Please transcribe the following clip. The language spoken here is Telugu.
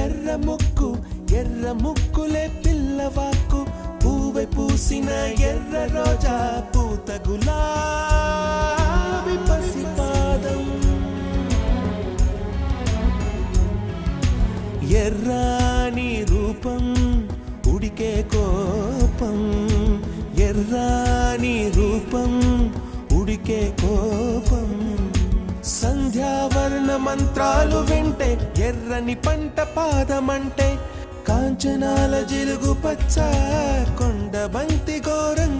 ఎర్ర ముక్కు ఎర్ర ముక్కులే పిల్లవాకు పూవై పూసిన ఎర్ర రోజా పూత గులాబీ పసిపాదం ఎర్రాని రూపం ఉడికే కోపం ఎర్రాని రూపం ఉడికే కోపం సంధ్యావర్ణ మంత్రాలు వింటే ఎర్రని పంట పాదమంటే కాంచనాల జిలుగు పచ్చ కొండ బంతి ఘోరంగా